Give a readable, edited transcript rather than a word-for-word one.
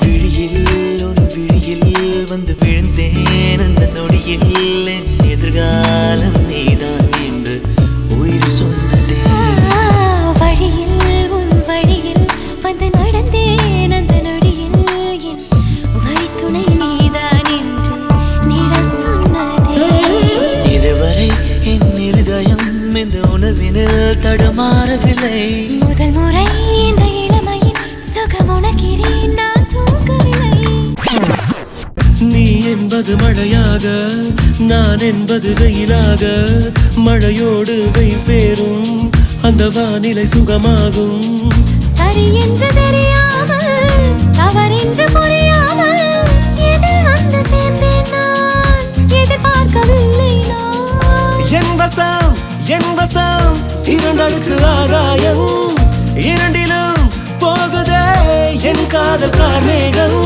விழியில் ஒரு விழியில் வந்து விழுந்தேன் அந்த நொடியில் என் எதிர்காலம் நீதான் என்று உயிர் சொன்னதே. வழியில் உன் வழியில் வந்து நடந்தேன் அந்த நொடியில் என் வழித்துணை நீதான் என்று நிழல் சொன்னதே. இதுவரை என் இருதயம் இந்த உணர்வினில் தடுமாறவில்லை. முதல் முறை இந்த இளமையின் சுகம் உணக்கிறேன் நான் தூங்கவில்லை. நீ என்பது மழையாக நான் என்பது வெயிலாக மழையோடு வெயில் சேரும் அந்த வானிலை சுகமாகும். சரி என்று தெரியாமல் தவறென்று புரியாமல் எதில் வந்து சேர்ந்தேன் நான் எதிர்பார்க்கவில்லை நான். என் வசம் இரண்டடுக்கு ஆகாயம் இரண்டிலும் போகுதே என் காதல் கார்மேகம்.